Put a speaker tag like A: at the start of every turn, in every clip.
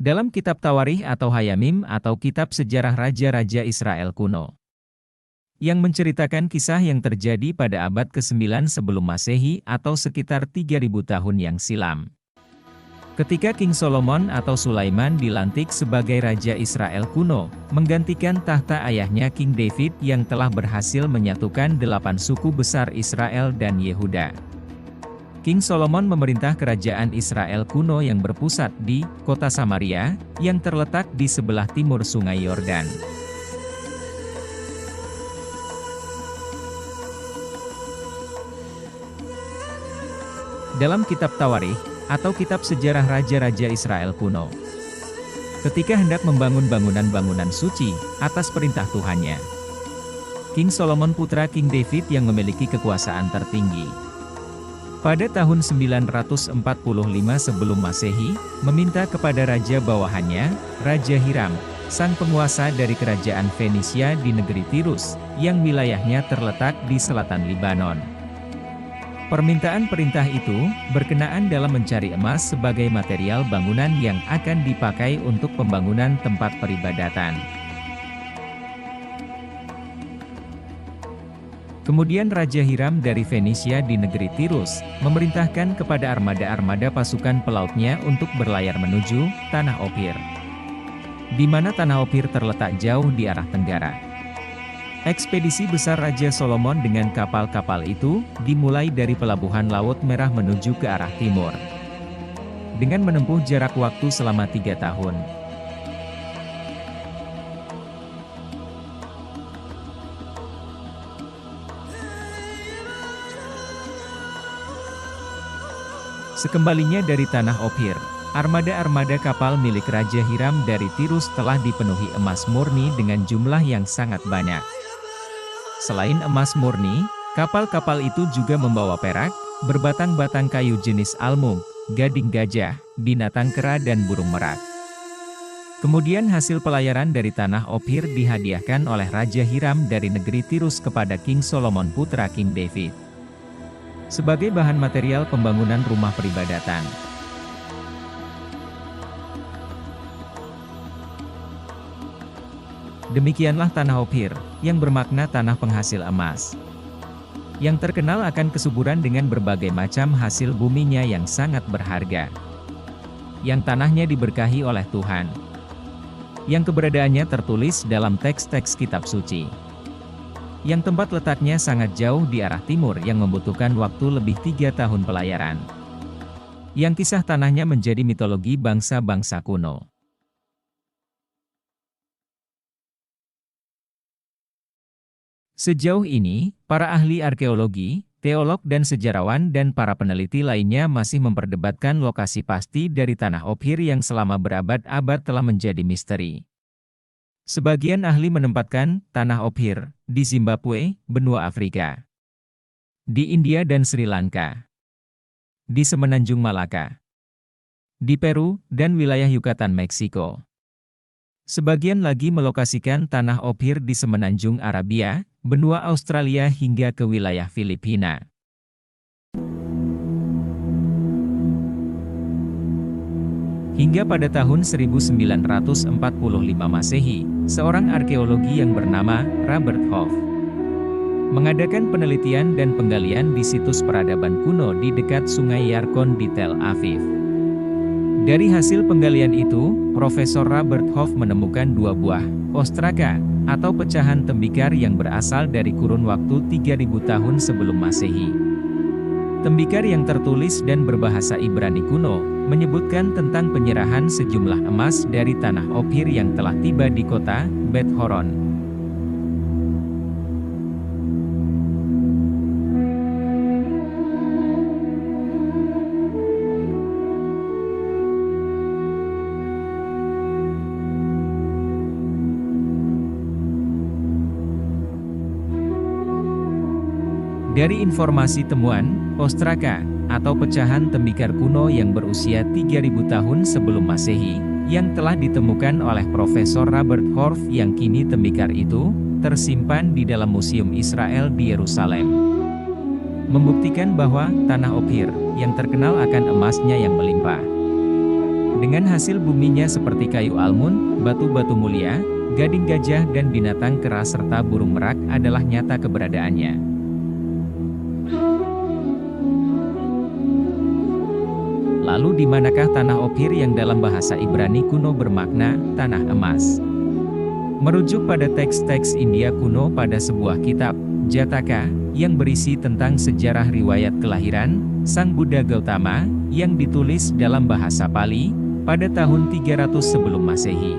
A: Dalam kitab Tawarikh atau Hayamim atau kitab sejarah raja-raja Israel kuno, yang menceritakan kisah yang terjadi pada abad ke-9 sebelum Masehi atau sekitar 3000 tahun yang silam. Ketika King Solomon atau Sulaiman dilantik sebagai Raja Israel kuno, menggantikan tahta ayahnya King David yang telah berhasil menyatukan 8 suku besar Israel dan Yehuda. King Solomon memerintah kerajaan Israel kuno yang berpusat di kota Samaria, yang terletak di sebelah timur Sungai Yordan. Dalam kitab Tawarikh, atau kitab sejarah raja-raja Israel kuno, ketika hendak membangun bangunan-bangunan suci, atas perintah Tuhannya, King Solomon putra King David yang memiliki kekuasaan tertinggi, pada tahun 945 sebelum Masehi, meminta kepada raja bawahannya, Raja Hiram, sang penguasa dari kerajaan Fenisia di negeri Tirus, yang wilayahnya terletak di selatan Libanon. Permintaan perintah itu berkenaan dalam mencari emas sebagai material bangunan yang akan dipakai untuk pembangunan tempat peribadatan. Kemudian Raja Hiram dari Fenisia di negeri Tirus, memerintahkan kepada armada-armada pasukan pelautnya untuk berlayar menuju Tanah Ophir, di mana Tanah Ophir terletak jauh di arah tenggara. Ekspedisi besar Raja Solomon dengan kapal-kapal itu, dimulai dari Pelabuhan Laut Merah menuju ke arah timur, dengan menempuh jarak waktu selama 3 tahun. Sekembalinya dari Tanah Ophir, armada-armada kapal milik Raja Hiram dari Tirus telah dipenuhi emas murni dengan jumlah yang sangat banyak. Selain emas murni, kapal-kapal itu juga membawa perak, berbatang-batang kayu jenis almug, gading gajah, binatang kera dan burung merak. Kemudian hasil pelayaran dari Tanah Ophir dihadiahkan oleh Raja Hiram dari negeri Tirus kepada King Solomon putra King David, sebagai bahan material pembangunan rumah peribadatan. Demikianlah Tanah Ophir, yang bermakna tanah penghasil emas, yang terkenal akan kesuburan dengan berbagai macam hasil buminya yang sangat berharga, yang tanahnya diberkahi oleh Tuhan, yang keberadaannya tertulis dalam teks-teks kitab suci, yang tempat letaknya sangat jauh di arah timur yang membutuhkan waktu lebih 3 tahun pelayaran, yang kisah tanahnya menjadi mitologi bangsa-bangsa kuno. Sejauh ini, para ahli arkeologi, teolog dan sejarawan dan para peneliti lainnya masih memperdebatkan lokasi pasti dari Tanah Ophir yang selama berabad-abad telah menjadi misteri. Sebagian ahli menempatkan Tanah Ophir di Zimbabwe, benua Afrika, di India dan Sri Lanka, di Semenanjung Malaka, di Peru, dan wilayah Yucatan, Meksiko. Sebagian lagi melokasikan Tanah Ophir di Semenanjung Arabia, benua Australia hingga ke wilayah Filipina. Hingga pada tahun 1945 Masehi, seorang arkeologi yang bernama Robert Hoff mengadakan penelitian dan penggalian di situs peradaban kuno di dekat Sungai Yarkon di Tel Aviv. Dari hasil penggalian itu, Profesor Robert Hoff menemukan 2 buah ostraka, atau pecahan tembikar yang berasal dari kurun waktu 3000 tahun sebelum Masehi. Tembikar yang tertulis dan berbahasa Ibrani kuno, menyebutkan tentang penyerahan sejumlah emas dari Tanah Ophir yang telah tiba di kota Bet Horon. Dari informasi temuan, ostraka, atau pecahan tembikar kuno yang berusia 3000 tahun sebelum Masehi, yang telah ditemukan oleh Profesor Robert Hoff yang kini tembikar itu, tersimpan di dalam Museum Israel di Yerusalem, membuktikan bahwa Tanah Ophir, yang terkenal akan emasnya yang melimpah, Dengan hasil buminya seperti kayu almond, batu-batu mulia, gading gajah dan binatang kera serta burung merak adalah nyata keberadaannya. Lalu di manakah tanah Ophir yang dalam bahasa Ibrani kuno bermakna tanah emas? Merujuk pada teks-teks India kuno pada sebuah kitab, Jataka, yang berisi tentang sejarah riwayat kelahiran Sang Buddha Gautama, yang ditulis dalam bahasa Pali, pada tahun 300 sebelum Masehi.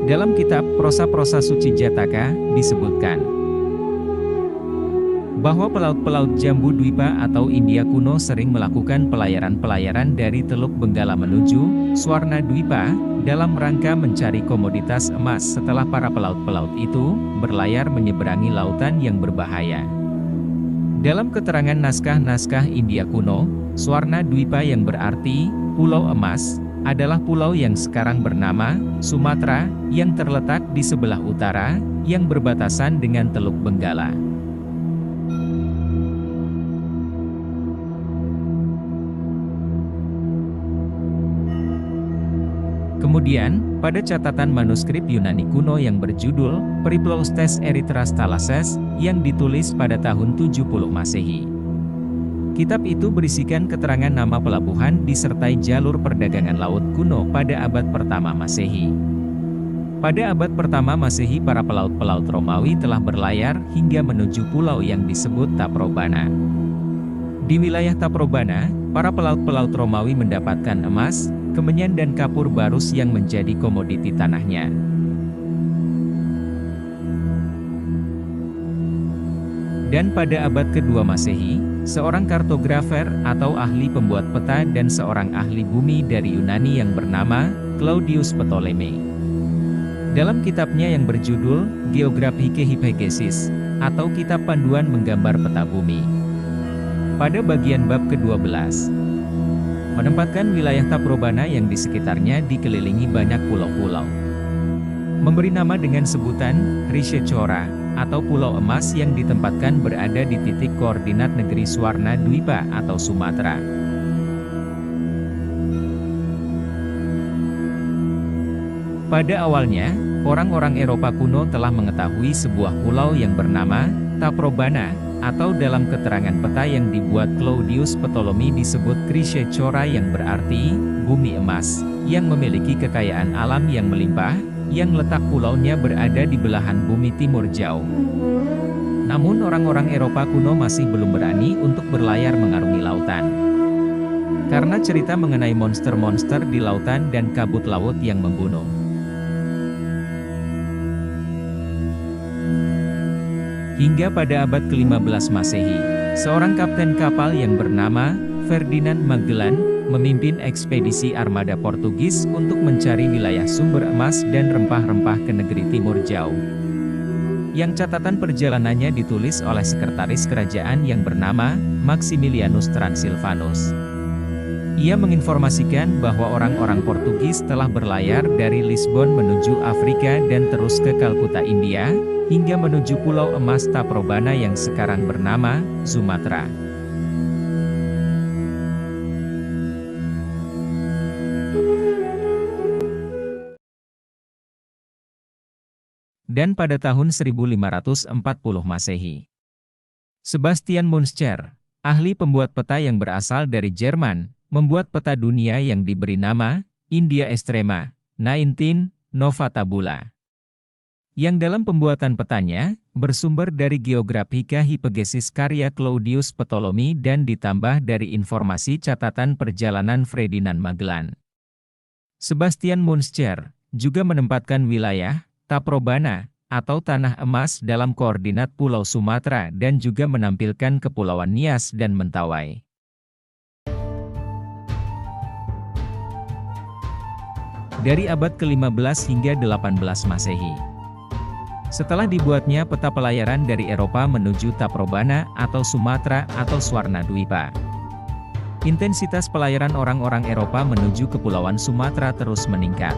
A: Dalam kitab Prosa-prosa Suci Jataka, disebutkan bahwa pelaut-pelaut Jambu Dwipa atau India kuno sering melakukan pelayaran-pelayaran dari Teluk Benggala menuju Swarna Dwipa, dalam rangka mencari komoditas emas setelah para pelaut-pelaut itu berlayar menyeberangi lautan yang berbahaya. Dalam keterangan naskah-naskah India kuno, Swarna Dwipa yang berarti Pulau Emas, adalah pulau yang sekarang bernama Sumatera, yang terletak di sebelah utara, yang berbatasan dengan Teluk Benggala. Kemudian, pada catatan manuskrip Yunani kuno yang berjudul Periplostes Erythras Thalases, yang ditulis pada tahun 70 Masehi. Kitab itu berisikan keterangan nama pelabuhan disertai jalur perdagangan laut kuno pada abad pertama Masehi. Pada abad pertama Masehi para pelaut-pelaut Romawi telah berlayar hingga menuju pulau yang disebut Taprobana. Di wilayah Taprobana, para pelaut-pelaut Romawi mendapatkan emas, kemenyan dan kapur barus yang menjadi komoditi tanahnya. Dan pada abad kedua Masehi, seorang kartografer atau ahli pembuat peta dan seorang ahli bumi dari Yunani yang bernama Claudius Ptolemy. Dalam kitabnya yang berjudul Geographike Hypogesis, atau Kitab Panduan Menggambar Peta Bumi, pada bagian bab ke-12, menempatkan wilayah Taprobana yang di sekitarnya dikelilingi banyak pulau-pulau. Memberi nama dengan sebutan Rishechora, atau Pulau Emas yang ditempatkan berada di titik koordinat negeri Swarna Dwipa atau Sumatera. Pada awalnya, orang-orang Eropa kuno telah mengetahui sebuah pulau yang bernama Taprobana, atau dalam keterangan peta yang dibuat Claudius Ptolemy disebut Rishechora yang berarti bumi emas, yang memiliki kekayaan alam yang melimpah, yang letak pulaunya berada di belahan bumi timur jauh. Namun orang-orang Eropa kuno masih belum berani untuk berlayar mengarungi lautan. Karena cerita mengenai monster-monster di lautan dan kabut laut yang membunuh. Hingga pada abad ke-15 Masehi, seorang kapten kapal yang bernama Ferdinand Magellan memimpin ekspedisi armada Portugis untuk mencari wilayah sumber emas dan rempah-rempah ke negeri timur jauh. Yang catatan perjalanannya ditulis oleh sekretaris kerajaan yang bernama Maximilianus Transilvanus. Ia menginformasikan bahwa orang-orang Portugis telah berlayar dari Lisbon menuju Afrika dan terus ke Kalkuta India, hingga menuju Pulau Emas Taprobana yang sekarang bernama Sumatera. Dan pada tahun 1540 Masehi, Sebastian Munster, ahli pembuat peta yang berasal dari Jerman, membuat peta dunia yang diberi nama India Extrema, 19 Nova Tabula. Yang dalam pembuatan petanya, bersumber dari Geographika Hypogesis karya Claudius Ptolemy dan ditambah dari informasi catatan perjalanan Ferdinand Magellan. Sebastian Munster juga menempatkan wilayah Taprobana, atau Tanah Emas dalam koordinat Pulau Sumatera dan juga menampilkan Kepulauan Nias dan Mentawai. Dari abad ke-15 hingga 18 Masehi. Setelah dibuatnya peta pelayaran dari Eropa menuju Taprobana atau Sumatera atau Swarna Dwipa, intensitas pelayaran orang-orang Eropa menuju Kepulauan Sumatera terus meningkat.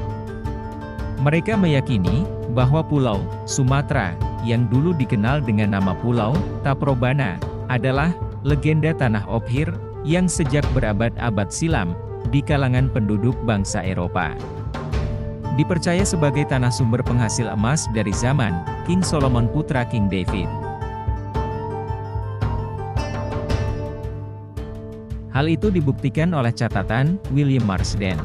A: Mereka meyakini bahwa Pulau Sumatera, yang dulu dikenal dengan nama Pulau Taprobana, adalah legenda tanah Ophir, yang sejak berabad-abad silam di kalangan penduduk bangsa Eropa. Dipercaya sebagai tanah sumber penghasil emas dari zaman King Solomon putra King David. Hal itu dibuktikan oleh catatan William Marsden,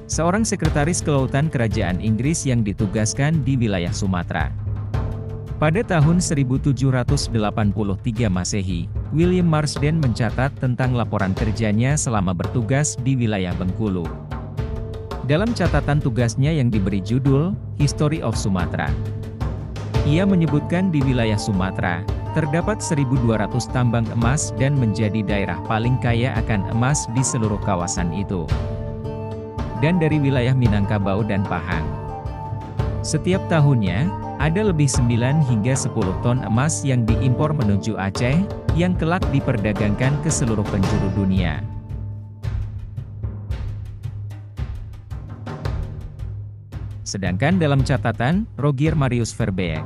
A: seorang sekretaris kelautan kerajaan Inggris yang ditugaskan di wilayah Sumatera. Pada tahun 1783 Masehi, William Marsden mencatat tentang laporan kerjanya selama bertugas di wilayah Bengkulu. Dalam catatan tugasnya yang diberi judul, History of Sumatra, ia menyebutkan di wilayah Sumatera, terdapat 1.200 tambang emas dan menjadi daerah paling kaya akan emas di seluruh kawasan itu. Dan dari wilayah Minangkabau dan Pahang. Setiap tahunnya, ada lebih 9 hingga 10 ton emas yang diimpor menuju Aceh, yang kelak diperdagangkan ke seluruh penjuru dunia. Sedangkan dalam catatan, Rogier Marius Verbeek,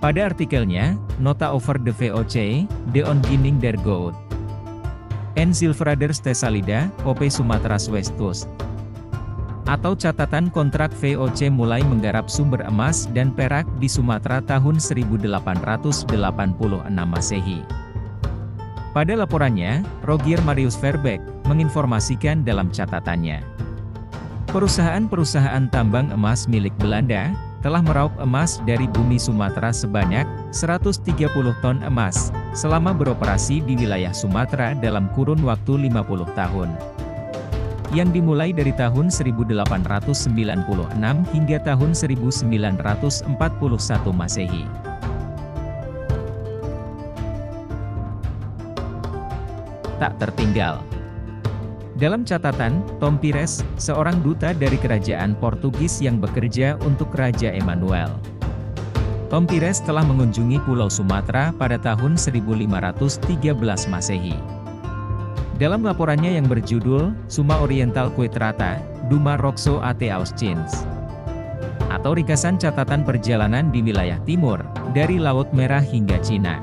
A: pada artikelnya, Nota over the VOC, de Onginning der Goud, en Zilveraders Thessalida, OP Sumatera Westkust, atau catatan kontrak VOC mulai menggarap sumber emas dan perak di Sumatera tahun 1886 Masehi. Pada laporannya, Rogier Marius Verbeek menginformasikan dalam catatannya, perusahaan-perusahaan tambang emas milik Belanda telah meraup emas dari bumi Sumatera sebanyak 130 ton emas selama beroperasi di wilayah Sumatera dalam kurun waktu 50 tahun. Yang dimulai dari tahun 1896 hingga tahun 1941 Masehi. Tak tertinggal. Dalam catatan, Tom Pires, seorang duta dari kerajaan Portugis yang bekerja untuk Raja Emmanuel. Tom Pires telah mengunjungi Pulau Sumatera pada tahun 1513 Masehi. Dalam laporannya yang berjudul, Suma Oriental Quetrata, Duma Roxo Ate Auschins, atau ringkasan catatan perjalanan di wilayah timur, dari Laut Merah hingga Cina.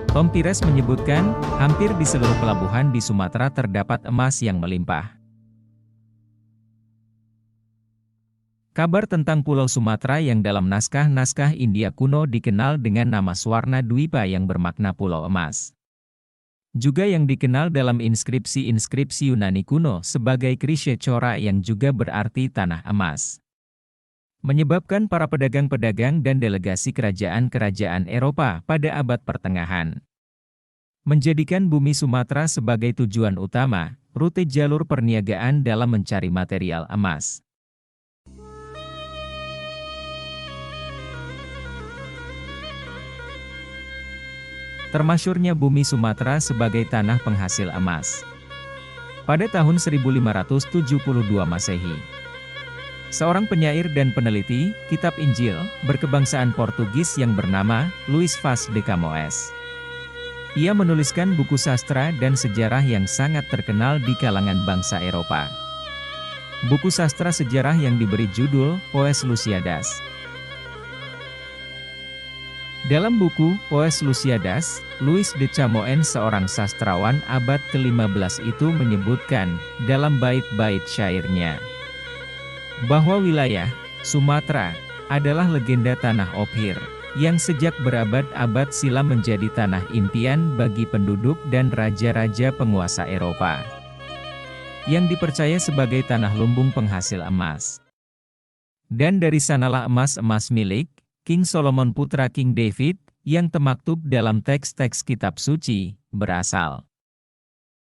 A: Tom Pires menyebutkan, hampir di seluruh pelabuhan di Sumatera terdapat emas yang melimpah. Kabar tentang Pulau Sumatera yang dalam naskah-naskah India kuno dikenal dengan nama Swarna Dwipa yang bermakna Pulau Emas. Juga yang dikenal dalam inskripsi-inskripsi Yunani kuno sebagai Krisye Chora yang juga berarti tanah emas. Menyebabkan para pedagang-pedagang dan delegasi kerajaan-kerajaan Eropa pada abad pertengahan menjadikan bumi Sumatera sebagai tujuan utama, rute jalur perniagaan dalam mencari material emas. Termasyurnya bumi Sumatera sebagai tanah penghasil emas. Pada tahun 1572 Masehi, seorang penyair dan peneliti Kitab Injil berkebangsaan Portugis yang bernama Luís Vaz de Camões. Ia menuliskan buku sastra dan sejarah yang sangat terkenal di kalangan bangsa Eropa. Buku sastra sejarah yang diberi judul Poes Lusíadas. Dalam buku Poes Lusíadas, Luís de Camões, seorang sastrawan abad ke-15 itu menyebutkan dalam bait-bait syairnya bahwa wilayah Sumatera adalah legenda tanah Ophir, yang sejak berabad-abad silam menjadi tanah impian bagi penduduk dan raja-raja penguasa Eropa, yang dipercaya sebagai tanah lumbung penghasil emas. Dan dari sanalah emas-emas milik King Solomon putra King David, yang termaktub dalam teks-teks kitab suci, berasal.